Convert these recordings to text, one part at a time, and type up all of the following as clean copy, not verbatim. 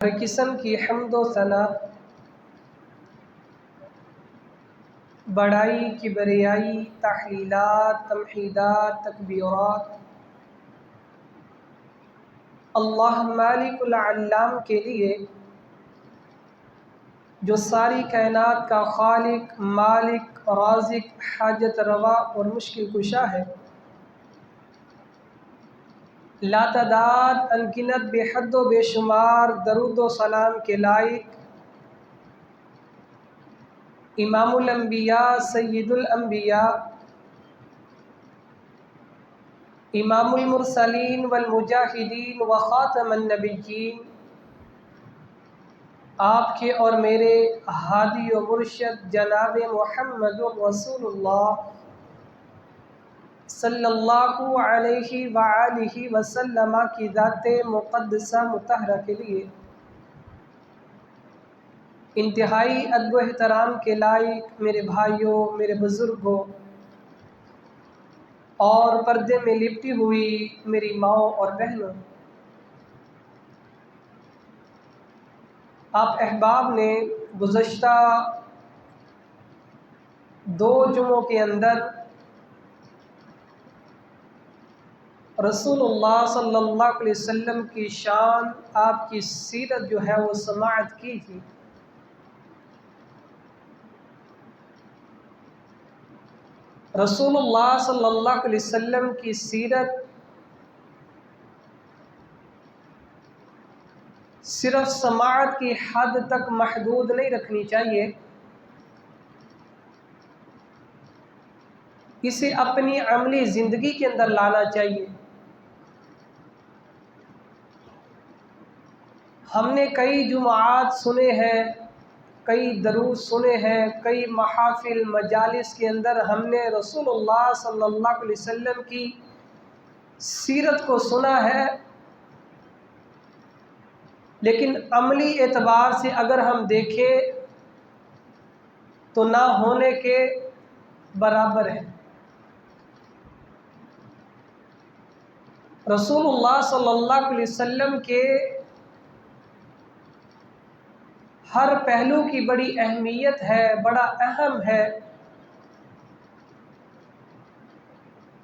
ہر قسم کی حمد و ثنا، بڑائی، کبریائی، تحلیلات، تمحیدات، تکبیرات اللہ مالک العلام کے لیے، جو ساری کائنات کا خالق، مالک، رازق، حاجت روا اور مشکل کشا ہے، لا تعداد انگنت بے حد و بے شمار درود و سلام کے لائق امام الانبیاء، سید الانبیاء، امام المرسلین والمجاہدین و خاتم النبیین، آپ کے اور میرے ہادی و مرشد جناب محمد رسول اللہ صلی اللہ علیہ وآلہ وسلم کی ذات مقدسہ مطہرہ کے لیے انتہائی ادب و احترام کے لائق میرے بھائیوں، میرے بزرگوں اور پردے میں لپٹی ہوئی میری ماؤں اور بہنوں، آپ احباب نے گزشتہ 2 جمعوں کے اندر رسول اللہ صلی اللہ علیہ وسلم کی شان، آپ کی سیرت جو ہے وہ سماعت کی تھی۔ رسول اللہ صلی اللہ علیہ وسلم کی سیرت صرف سماعت کی حد تک محدود نہیں رکھنی چاہیے، اسے اپنی عملی زندگی کے اندر لانا چاہیے۔ ہم نے کئی جمعات سنے ہیں، کئی دروس سنے ہیں، کئی محافل مجالس کے اندر ہم نے رسول اللہ صلی اللہ علیہ وسلم کی سیرت کو سنا ہے، لیکن عملی اعتبار سے اگر ہم دیکھیں تو نہ ہونے کے برابر ہے۔ رسول اللہ صلی اللہ علیہ وسلم کے ہر پہلو کی بڑی اہمیت ہے، بڑا اہم ہے،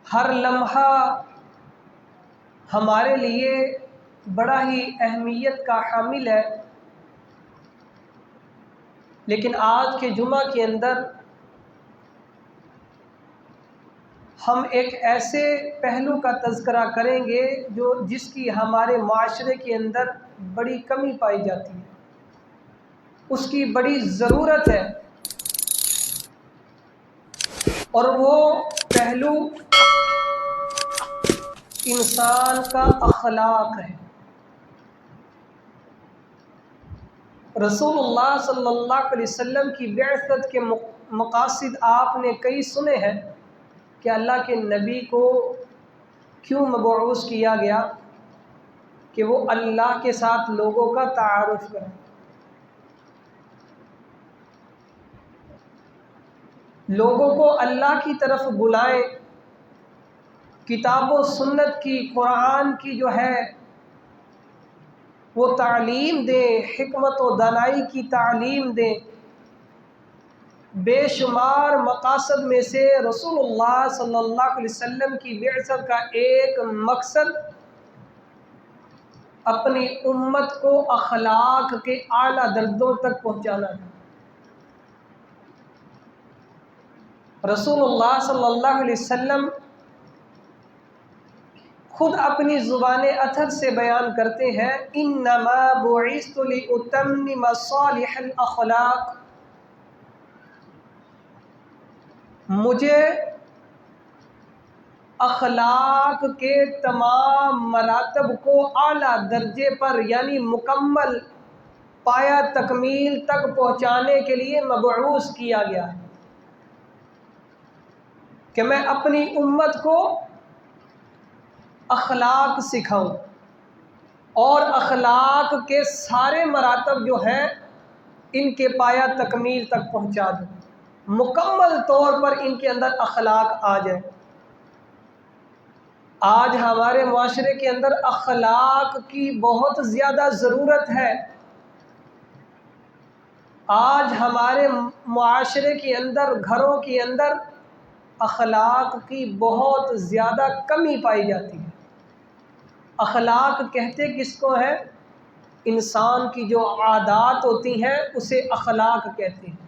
ہر لمحہ ہمارے لیے بڑا ہی اہمیت کا حامل ہے، لیکن آج کے جمعہ کے اندر ہم ایک ایسے پہلو کا تذکرہ کریں گے جس کی ہمارے معاشرے کے اندر بڑی کمی پائی جاتی ہے، اس کی بڑی ضرورت ہے، اور وہ پہلو انسان کا اخلاق ہے۔ رسول اللہ صلی اللہ علیہ وسلم کی بعثت کے مقاصد آپ نے کئی سنے ہیں کہ اللہ کے نبی کو کیوں مبعوث کیا گیا، کہ وہ اللہ کے ساتھ لوگوں کا تعارف کریں، لوگوں کو اللہ کی طرف بلائیں، کتاب و سنت کی، قرآن کی جو ہے وہ تعلیم دیں، حکمت و دانائی کی تعلیم دیں۔ بے شمار مقاصد میں سے رسول اللہ صلی اللہ علیہ وسلم کی بعثت کا ایک مقصد اپنی امت کو اخلاق کے اعلیٰ درجوں تک پہنچانا ہے۔ رسول اللہ صلی اللہ علیہ وسلم خود اپنی زبان اطہر سے بیان کرتے ہیں، انما بعثت لاتمم صالح الاخلاق، مجھے اخلاق کے تمام مراتب کو اعلیٰ درجے پر یعنی مکمل پایا تکمیل تک پہنچانے کے لیے مبعوث کیا گیا ہے، کہ میں اپنی امت کو اخلاق سکھاؤں اور اخلاق کے سارے مراتب جو ہیں ان کے پایا تکمیل تک پہنچا دوں، مکمل طور پر ان کے اندر اخلاق آ جائے۔ آج ہمارے معاشرے کے اندر اخلاق کی بہت زیادہ ضرورت ہے، آج ہمارے معاشرے کے اندر، گھروں کے اندر اخلاق کی بہت زیادہ کمی پائی جاتی ہے۔ اخلاق کہتے کس کو ہے؟ انسان کی جو عادات ہوتی ہیں اسے اخلاق کہتے ہیں۔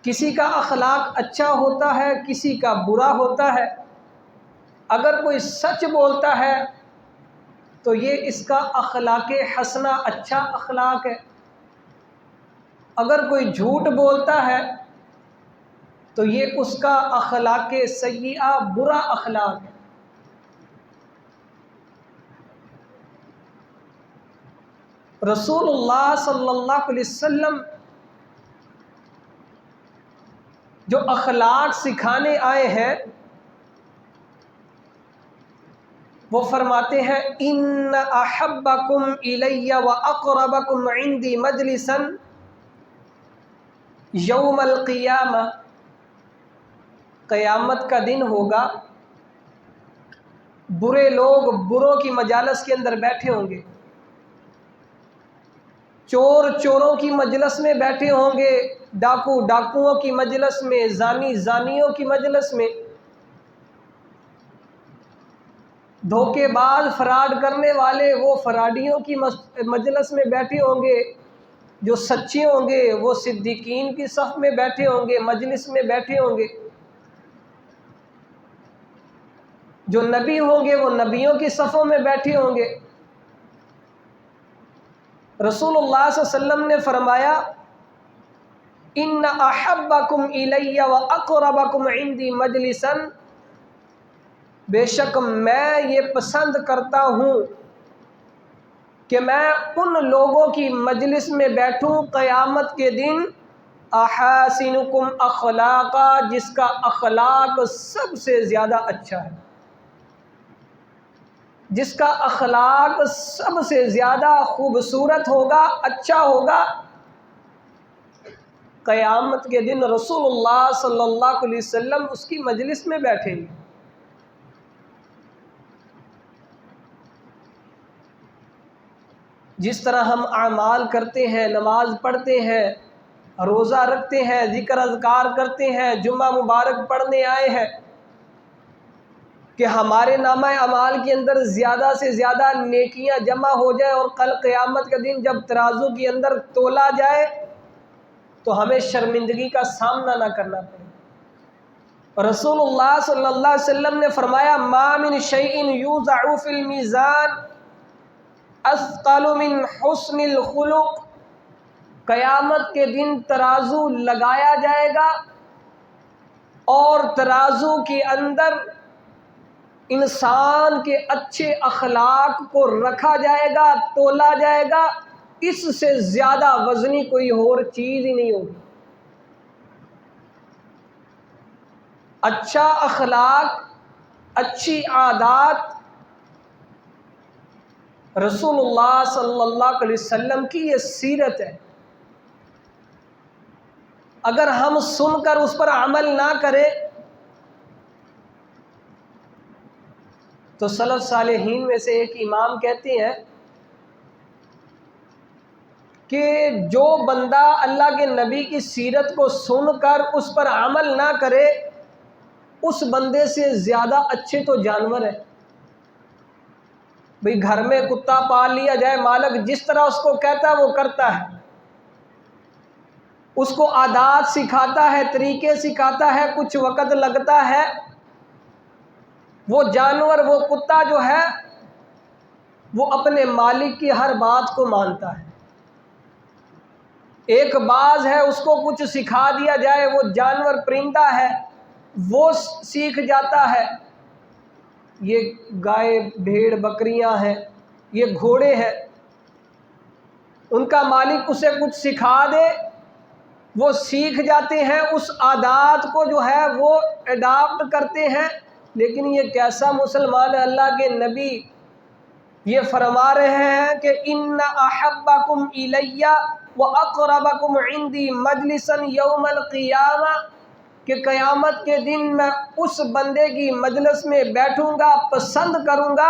کسی کا اخلاق اچھا ہوتا ہے، کسی کا برا ہوتا ہے۔ اگر کوئی سچ بولتا ہے تو یہ اس کا اخلاق حسنہ اچھا اخلاق ہے، اگر کوئی جھوٹ بولتا ہے تو یہ اس کا اخلاق سیئہ برا اخلاق ہے۔ رسول اللہ صلی اللہ علیہ وسلم جو اخلاق سکھانے آئے ہیں وہ فرماتے ہیں ان احبکم الی واقربکم عندی مجلسا یوم القیامہ، قیامت کا دن ہوگا، برے لوگ بروں کی مجالس کے اندر بیٹھے ہوں گے، چور چوروں کی مجلس میں بیٹھے ہوں گے، ڈاکو ڈاکوؤں کی مجلس میں، زانی زانیوں کی مجلس میں، دھوکے باز فراڈ کرنے والے وہ فراڈیوں کی مجلس میں بیٹھے ہوں گے، جو سچے ہوں گے وہ صدیقین کی صف میں بیٹھے ہوں گے، مجلس میں بیٹھے ہوں گے، جو نبی ہوں گے وہ نبیوں کی صفوں میں بیٹھے ہوں گے۔ رسول اللہ صلی اللہ علیہ وسلم نے فرمایا ان احبکم الی واقربکم عندی مجلسا، بے شک میں یہ پسند کرتا ہوں کہ میں ان لوگوں کی مجلس میں بیٹھوں قیامت کے دن احاسنکم اخلاقا، جس کا اخلاق سب سے زیادہ اچھا ہے، جس کا اخلاق سب سے زیادہ خوبصورت ہوگا، اچھا ہوگا۔ قیامت کے دن رسول اللہ صلی اللہ علیہ وسلم اس کی مجلس میں بیٹھیں گے۔ جس طرح ہم اعمال کرتے ہیں، نماز پڑھتے ہیں، روزہ رکھتے ہیں، ذکر اذکار کرتے ہیں، جمعہ مبارک پڑھنے آئے ہیں کہ ہمارے نامہ اعمال کے اندر زیادہ سے زیادہ نیکیاں جمع ہو جائیں اور کل قیامت کے دن جب ترازو کے اندر تولا جائے تو ہمیں شرمندگی کا سامنا نہ کرنا پڑے۔ رسول اللہ صلی اللہ علیہ وسلم نے فرمایا ما من شیء یوضع فی المیزان اثقل من حسن الخلق، قیامت کے دن ترازو لگایا جائے گا اور ترازو کے اندر انسان کے اچھے اخلاق کو رکھا جائے گا، تولا جائے گا، اس سے زیادہ وزنی کوئی اور چیز ہی نہیں ہوگی۔ اچھا اخلاق، اچھی عادات رسول اللہ صلی اللہ علیہ وسلم کی یہ سیرت ہے۔ اگر ہم سن کر اس پر عمل نہ کریں تو سلف صالحین میں سے ایک امام کہتے ہیں کہ جو بندہ اللہ کے نبی کی سیرت کو سن کر اس پر عمل نہ کرے اس بندے سے زیادہ اچھے تو جانور ہے۔ بھئی گھر میں کتا پال لیا جائے، مالک جس طرح اس کو کہتا ہے وہ کرتا ہے، اس کو عادات سکھاتا ہے، طریقے سکھاتا ہے، کچھ وقت لگتا ہے، وہ جانور وہ کتا جو ہے وہ اپنے مالک کی ہر بات کو مانتا ہے۔ ایک باز ہے، اس کو کچھ سکھا دیا جائے، وہ جانور پرندہ ہے، وہ سیکھ جاتا ہے۔ یہ گائے بھیڑ بکریاں ہیں، یہ گھوڑے ہیں، ان کا مالک اسے کچھ سکھا دے وہ سیکھ جاتے ہیں، اس عادات کو جو ہے وہ اڈاپٹ کرتے ہیں۔ لیکن یہ کیسا مسلمان ہے؟ اللہ کے نبی یہ فرما رہے ہیں کہ ان احبکم الی واقربکم عندی مجلسا یوم القیامہ، کہ قیامت کے دن میں اس بندے کی مجلس میں بیٹھوں گا، پسند کروں گا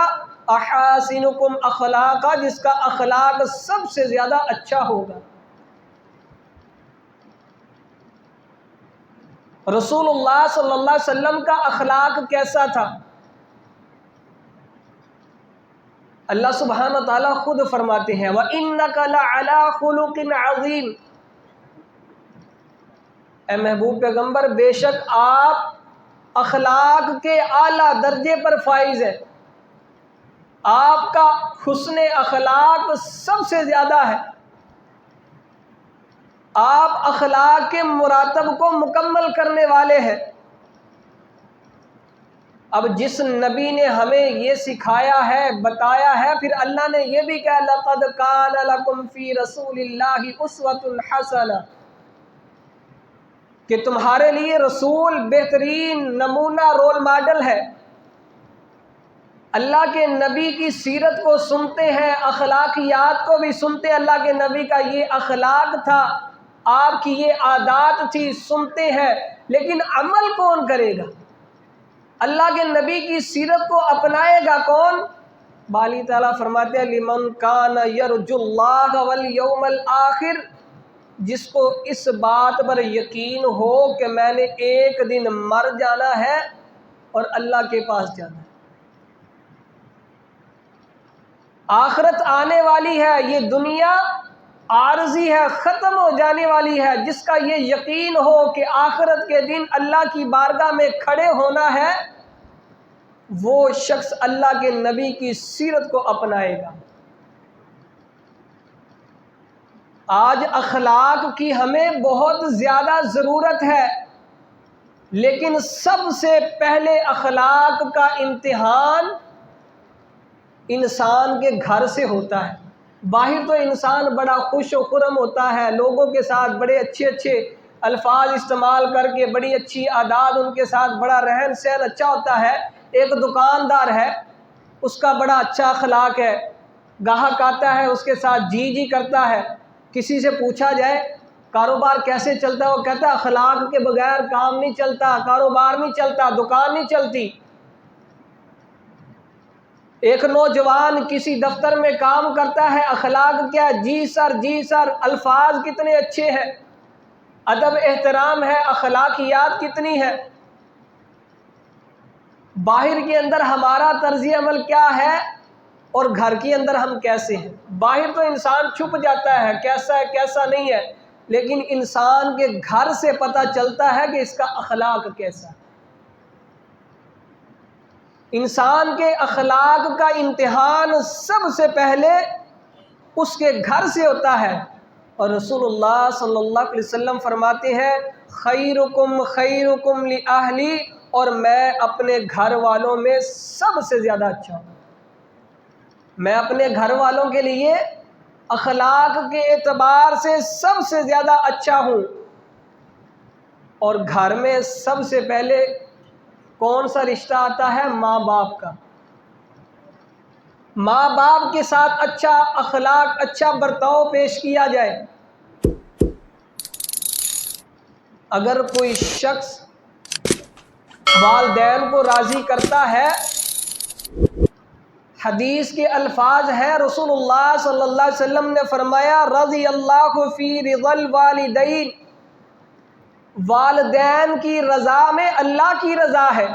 احاسنکم اخلاقا، جس کا اخلاق سب سے زیادہ اچھا ہوگا۔ رسول اللہ صلی اللہ علیہ وسلم کا اخلاق کیسا تھا؟ اللہ سبحانہ و تعالیٰ خود فرماتے ہیں وَإِنَّكَ لَعَلَىٰ خُلُقٍ عَظِيمٍ، اے محبوب پیغمبر بے شک آپ اخلاق کے اعلیٰ درجے پر فائز ہیں، آپ کا حسن اخلاق سب سے زیادہ ہے، آپ اخلاق کے مراتب کو مکمل کرنے والے ہیں۔ اب جس نبی نے ہمیں یہ سکھایا ہے، بتایا ہے، پھر اللہ نے یہ بھی کہا لَقَدْ كَانَ لَكُمْ فِي رَسُولِ اللَّهِ أُسْوَةٌ حَسَنَةٌ، کہ تمہارے لیے رسول بہترین نمونہ رول ماڈل ہے۔ اللہ کے نبی کی سیرت کو سنتے ہیں، اخلاقیات کو بھی سنتے ہیں، اللہ کے نبی کا یہ اخلاق تھا، آپ کی یہ عادات تھی، سنتے ہیں، لیکن عمل کون کرے گا؟ اللہ کے نبی کی سیرت کو اپنائے گا کون؟ باری تعالیٰ فرماتے ہیں لمن کان یرجو اللہ والیوم الآخر، جس کو اس بات پر یقین ہو کہ میں نے ایک دن مر جانا ہے اور اللہ کے پاس جانا ہے، آخرت آنے والی ہے، یہ دنیا عارضی ہے، ختم ہو جانے والی ہے، جس کا یہ یقین ہو کہ آخرت کے دن اللہ کی بارگاہ میں کھڑے ہونا ہے، وہ شخص اللہ کے نبی کی سیرت کو اپنائے گا۔ آج اخلاق کی ہمیں بہت زیادہ ضرورت ہے، لیکن سب سے پہلے اخلاق کا امتحان انسان کے گھر سے ہوتا ہے۔ باہر تو انسان بڑا خوش و خرم ہوتا ہے، لوگوں کے ساتھ بڑے اچھے اچھے الفاظ استعمال کر کے، بڑی اچھی عادات ان کے ساتھ، بڑا رہن سہن اچھا ہوتا ہے۔ ایک دکاندار ہے، اس کا بڑا اچھا اخلاق ہے، گاہک آتا ہے اس کے ساتھ جی جی کرتا ہے، کسی سے پوچھا جائے کاروبار کیسے چلتا ہے، وہ کہتا ہے اخلاق کے بغیر کام نہیں چلتا، کاروبار نہیں چلتا، دکان نہیں چلتی۔ ایک نوجوان کسی دفتر میں کام کرتا ہے، اخلاق کیا ہے؟ جی سر، جی سر، الفاظ کتنے اچھے ہیں، ادب احترام ہے، اخلاقیات کتنی ہے۔ باہر کے اندر ہمارا طرز عمل کیا ہے اور گھر کے اندر ہم کیسے ہیں؟ باہر تو انسان چھپ جاتا ہے کیسا ہے کیسا نہیں ہے، لیکن انسان کے گھر سے پتہ چلتا ہے کہ اس کا اخلاق کیسا ہے۔ انسان کے اخلاق کا امتحان سب سے پہلے اس کے گھر سے ہوتا ہے، اور رسول اللہ صلی اللہ علیہ وسلم فرماتے ہیں خیرکم خیرکم لأہلی، اور میں اپنے گھر والوں میں سب سے زیادہ اچھا ہوں۔ میں اپنے گھر والوں کے لیے اخلاق کے اعتبار سے سب سے زیادہ اچھا ہوں، اور گھر میں سب سے پہلے کون سا رشتہ آتا ہے؟ ماں باپ کا۔ ماں باپ کے ساتھ اچھا اخلاق، اچھا برتاؤ پیش کیا جائے۔ اگر کوئی شخص والدین کو راضی کرتا ہے، حدیث کے الفاظ ہیں، رسول اللہ صلی اللہ علیہ وسلم نے فرمایا رضی اللہ فی رضا الوالدین، والدین کی رضا میں اللہ کی رضا ہے،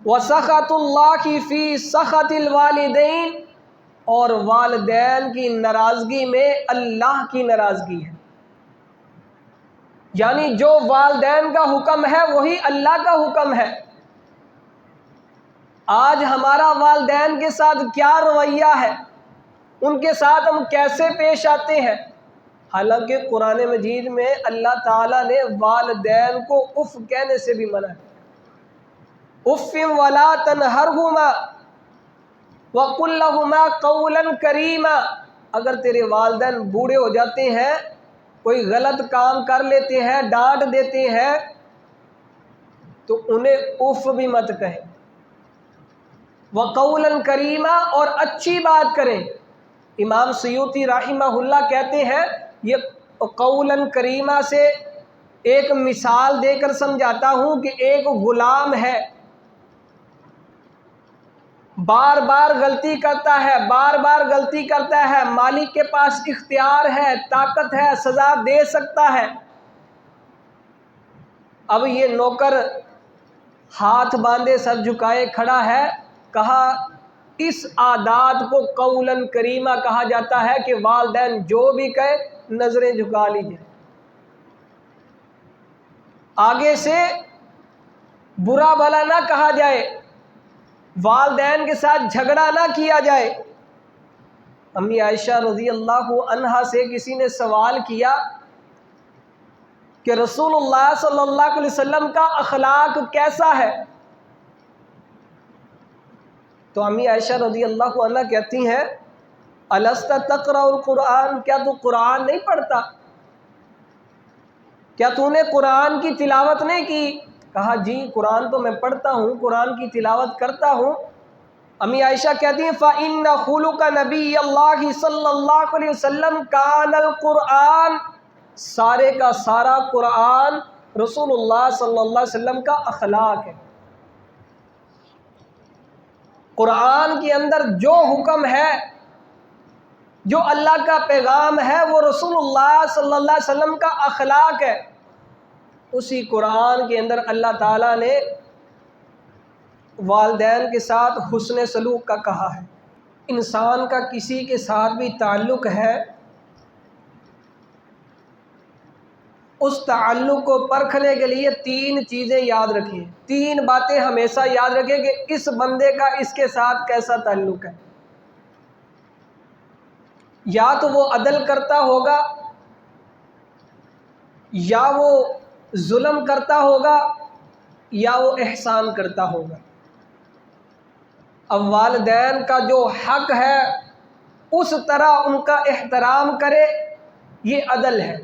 وسخط اللہ فی سخط الوالدین، اور والدین کی ناراضگی میں اللہ کی ناراضگی ہے۔ یعنی جو والدین کا حکم ہے وہی اللہ کا حکم ہے۔ آج ہمارا والدین کے ساتھ کیا رویہ ہے، ان کے ساتھ ہم کیسے پیش آتے ہیں؟ حالانکہ قرآن مجید میں اللہ تعالیٰ نے والدین کو اف کہنے سے بھی منع ہے۔ اف ولا تنہرہما وقل لہما قولا کریما، اگر تیرے والدین بوڑھے ہو جاتے ہیں، کوئی غلط کام کر لیتے ہیں، ڈانٹ دیتے ہیں، تو انہیں اف بھی مت کہیں، وقولا کریما، اور اچھی بات کریں۔ امام سیوطی رحمہ اللہ کہتے ہیں یہ قولا کریما سے ایک مثال دے کر سمجھاتا ہوں کہ ایک غلام ہے، بار بار غلطی کرتا ہے، بار بار غلطی کرتا ہے، مالک کے پاس اختیار ہے، طاقت ہے، سزا دے سکتا ہے، اب یہ نوکر ہاتھ باندھے سر جھکائے کھڑا ہے. کہا اس عادات کو قولاً کریمہ کہا جاتا ہے کہ والدین جو بھی کہے نظریں جھکا لیجیے، آگے سے برا بھلا نہ کہا جائے، والدین کے ساتھ جھگڑا نہ کیا جائے. امی عائشہ رضی اللہ عنہا سے کسی نے سوال کیا کہ رسول اللہ صلی اللہ علیہ وسلم کا اخلاق کیسا ہے؟ تو امی عائشہ رضی اللہ عنہ کہتی ہیں الست تقرأ القرآن، کیا تو قرآن نہیں پڑھتا؟ کیا تو نے قرآن کی تلاوت نہیں کی؟ کہا جی قرآن تو میں پڑھتا ہوں، قرآن کی تلاوت کرتا ہوں. امی عائشہ کہتی ہیں فَإِنَّ خُلُقَ نَبِيِّ اللَّهِ صلی اللہ علیہ وسلم كَانَ الْقُرْآنِ، سارے کا سارا قرآن رسول اللہ صلی اللہ علیہ وسلم کا اخلاق ہے. قرآن کے اندر جو حکم ہے، جو اللہ کا پیغام ہے، وہ رسول اللہ صلی اللہ علیہ وسلم کا اخلاق ہے. اسی قرآن کے اندر اللہ تعالیٰ نے والدین کے ساتھ حسن سلوک کا کہا ہے. انسان کا کسی کے ساتھ بھی تعلق ہے، اس تعلق کو پرکھنے کے لیے تین چیزیں یاد رکھیں، تین باتیں ہمیشہ یاد رکھیں کہ اس بندے کا اس کے ساتھ کیسا تعلق ہے. یا تو وہ عدل کرتا ہوگا، یا وہ ظلم کرتا ہوگا، یا وہ احسان کرتا ہوگا. اب والدین کا جو حق ہے اس طرح ان کا احترام کرے، یہ عدل ہے.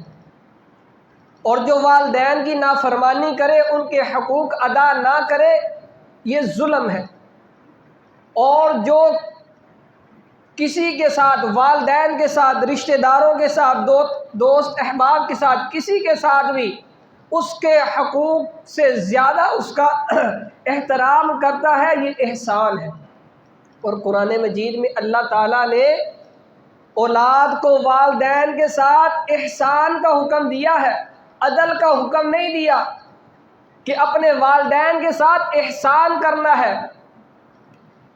اور جو والدین کی نافرمانی کرے، ان کے حقوق ادا نہ کرے، یہ ظلم ہے. اور جو کسی کے ساتھ، والدین کے ساتھ، رشتہ داروں کے ساتھ، دوست احباب کے ساتھ، کسی کے ساتھ بھی اس کے حقوق سے زیادہ اس کا احترام کرتا ہے، یہ احسان ہے. اور قرآن مجید میں اللہ تعالیٰ نے اولاد کو والدین کے ساتھ احسان کا حکم دیا ہے، عدل کا حکم نہیں دیا کہ اپنے والدین کے ساتھ احسان کرنا ہے.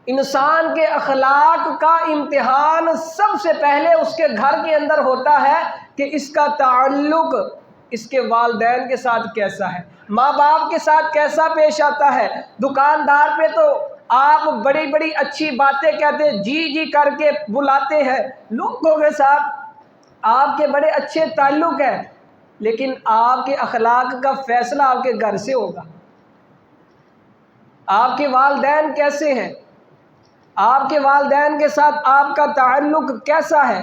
انسان کے اخلاق کا امتحان سب سے پہلے اس کے گھر کے اندر ہوتا ہے کہ اس کا تعلق اس کے والدین کے ساتھ کیسا ہے، ماں باپ کے ساتھ کیسا پیش آتا ہے. دکاندار پہ تو آپ بڑی بڑی اچھی باتیں کہتے ہیں، جی جی کر کے بلاتے ہیں، لوگوں کے ساتھ آپ کے بڑے اچھے تعلق ہیں، لیکن آپ کے اخلاق کا فیصلہ آپ کے گھر سے ہوگا. آپ کے والدین کیسے ہیں، آپ کے والدین کے ساتھ آپ کا تعلق کیسا ہے.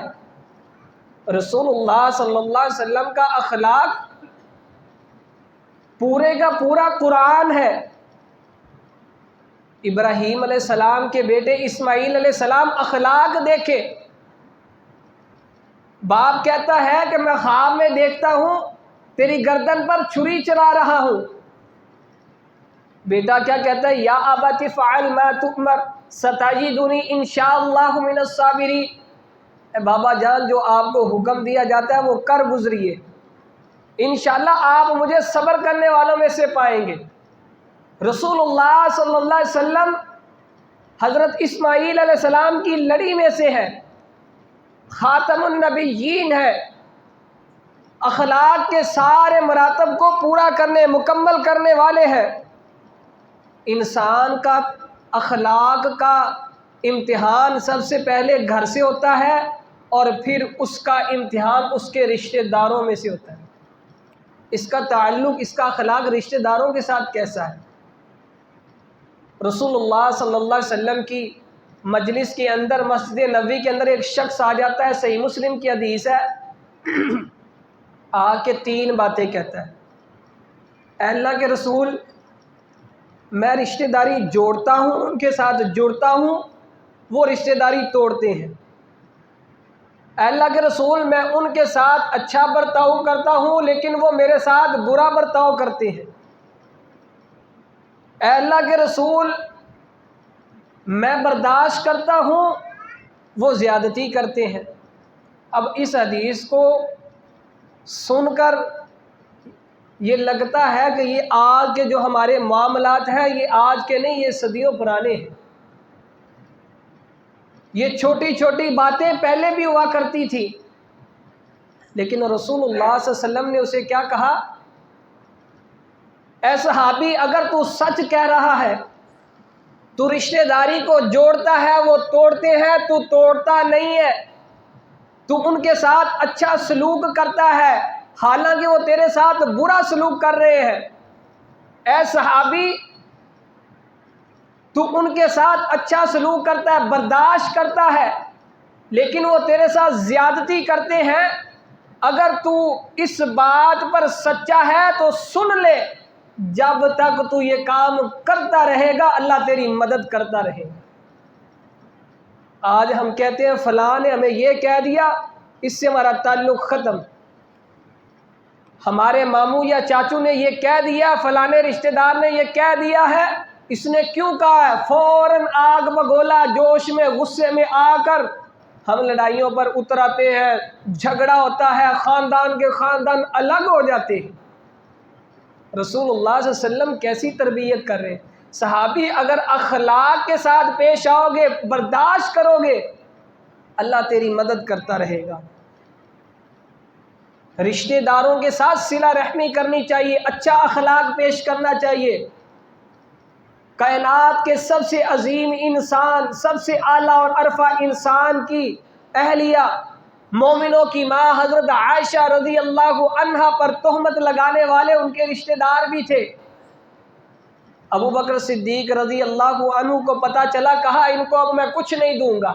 رسول اللہ صلی اللہ علیہ وسلم کا اخلاق پورے کا پورا قرآن ہے. ابراہیم علیہ السلام کے بیٹے اسماعیل علیہ السلام اخلاق دیکھے. باپ کہتا ہے کہ میں خواب میں دیکھتا ہوں تیری گردن پر چھری چلا رہا ہوں. بیٹا کیا کہتا ہے؟ یا ابت فعل ما تؤمر ستجدنی انشاءاللہ من الصابرین. اے بابا جان، جو آپ کو حکم دیا جاتا ہے وہ کر گزریے، انشاءاللہ آپ مجھے صبر کرنے والوں میں سے پائیں گے. رسول اللہ صلی اللہ علیہ وسلم حضرت اسماعیل علیہ السلام کی لڑی میں سے ہے، خاتم النبیین ہے، اخلاق کے سارے مراتب کو پورا کرنے، مکمل کرنے والے ہیں. انسان کا اخلاق کا امتحان سب سے پہلے گھر سے ہوتا ہے، اور پھر اس کا امتحان اس کے رشتہ داروں میں سے ہوتا ہے. اس کا تعلق، اس کا اخلاق رشتہ داروں کے ساتھ کیسا ہے. رسول اللہ صلی اللہ علیہ وسلم کی مجلس کے اندر، مسجد نبوی کے اندر ایک شخص آ جاتا ہے، صحیح مسلم کی حدیث ہے، آ کے تین باتیں کہتا ہے. اے اللہ کے رسول، میں رشتہ داری جوڑتا ہوں، ان کے ساتھ جڑتا ہوں، وہ رشتہ داری توڑتے ہیں. اے اللہ کے رسول، میں ان کے ساتھ اچھا برتاؤ کرتا ہوں لیکن وہ میرے ساتھ برا برتاؤ کرتے ہیں. اے اللہ کے رسول، میں برداشت کرتا ہوں، وہ زیادتی کرتے ہیں. اب اس حدیث کو سن کر یہ لگتا ہے کہ یہ آج کے جو ہمارے معاملات ہیں یہ آج کے نہیں، یہ صدیوں پرانے ہیں. یہ چھوٹی چھوٹی باتیں پہلے بھی ہوا کرتی تھی، لیکن رسول اللہ صلی اللہ علیہ وسلم نے اسے کیا کہا؟ اے صحابی، اگر تو سچ کہہ رہا ہے، تو رشتہ داری کو جوڑتا ہے، وہ توڑتے ہیں تو توڑتا نہیں ہے، تو ان کے ساتھ اچھا سلوک کرتا ہے حالانکہ وہ تیرے ساتھ برا سلوک کر رہے ہیں. اے صحابی، تو ان کے ساتھ اچھا سلوک کرتا ہے، برداشت کرتا ہے، لیکن وہ تیرے ساتھ زیادتی کرتے ہیں. اگر تو اس بات پر سچا ہے تو سن لے، جب تک تو یہ کام کرتا رہے گا اللہ تیری مدد کرتا رہے گا. آج ہم کہتے ہیں فلاں نے ہمیں یہ کہہ دیا، اس سے ہمارا تعلق ختم. ہمارے ماموں یا چاچو نے یہ کہہ دیا، فلاں رشتہ دار نے یہ کہہ دیا ہے، اس نے کیوں کہا ہے؟ فوراً آگ بگولا جوش میں غصے میں آ کر ہم لڑائیوں پر اتر آتے ہیں، جھگڑا ہوتا ہے، خاندان کے خاندان الگ ہو جاتے ہیں. رسول اللہ صلی اللہ علیہ وسلم کیسی تربیت کر رہے ہیں. صحابی اگر اخلاق کے ساتھ پیش آؤ گے، برداشت کرو گے، اللہ تیری مدد کرتا رہے گا. رشتہ داروں کے ساتھ صلہ رحمی کرنی چاہیے، اچھا اخلاق پیش کرنا چاہیے. کائنات کے سب سے عظیم انسان، سب سے اعلیٰ اور عرفہ انسان کی اہلیہ، مومنوں کی ماں حضرت عائشہ رضی اللہ عنہا پر تہمت لگانے والے ان کے رشتہ دار بھی تھے. ابو بکر صدیق رضی اللہ عنہ کو پتہ چلا، کہا ان کو اب میں کچھ نہیں دوں گا،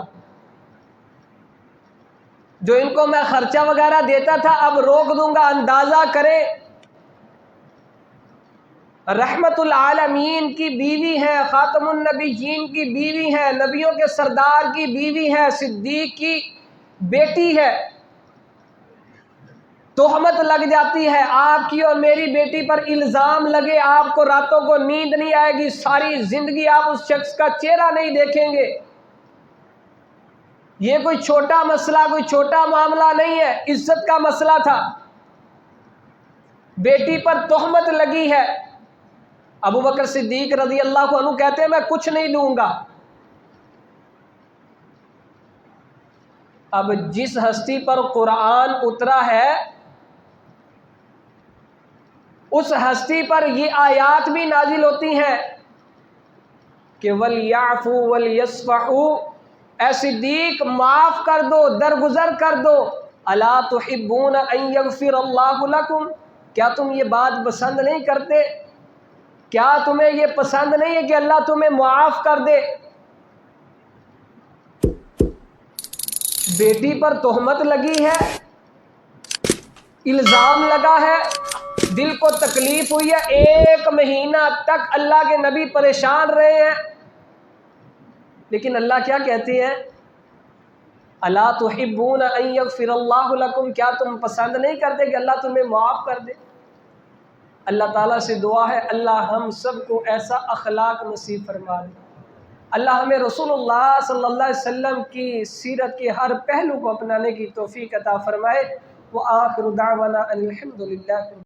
جو ان کو میں خرچہ وغیرہ دیتا تھا اب روک دوں گا. اندازہ کریں، رحمت العالمین کی بیوی ہے، خاتم النبیین کی بیوی ہے، نبیوں کے سردار کی بیوی ہے، صدیق کی بیٹی ہے. تہمت لگ جاتی ہے، آپ کی اور میری بیٹی پر الزام لگے، آپ کو راتوں کو نیند نہیں آئے گی، ساری زندگی آپ اس شخص کا چہرہ نہیں دیکھیں گے. یہ کوئی چھوٹا مسئلہ، کوئی چھوٹا معاملہ نہیں ہے، عزت کا مسئلہ تھا. بیٹی پر تہمت لگی ہے، ابو بکر صدیق رضی اللہ عنہ کہتے ہیں میں کچھ نہیں دوں گا. اب جس ہستی پر قرآن اترا ہے اس ہستی پر یہ آیات بھی نازل ہوتی ہیں کہ وَلْيَعْفُوا وَلْيَصْفَحُوا، اے صدیق معاف کر دو، درگزر کر دو. أَلَا تُحِبُّونَ أَن يَغْفِرَ اللَّهُ لَكُمْ، کیا تم یہ بات پسند نہیں کرتے؟ کیا تمہیں یہ پسند نہیں ہے کہ اللہ تمہیں معاف کر دے؟ بیٹی پر تہمت لگی ہے، الزام لگا ہے، دل کو تکلیف ہوئی ہے، 1 مہینہ تک اللہ کے نبی پریشان رہے ہیں. لیکن اللہ کیا کہتے ہیں؟ الا تحبون ان یغفر اللہ لکم، کیا تم پسند نہیں کرتے کہ اللہ تمہیں معاف کر دے؟ اللہ تعالیٰ سے دعا ہے اللہ ہم سب کو ایسا اخلاق نصیب فرما دے. اللہ ہمیں رسول اللہ صلی اللہ علیہ وسلم کی سیرت کے ہر پہلو کو اپنانے کی توفیق عطا فرمائے. وآخر دعوانا ان الحمد للہ.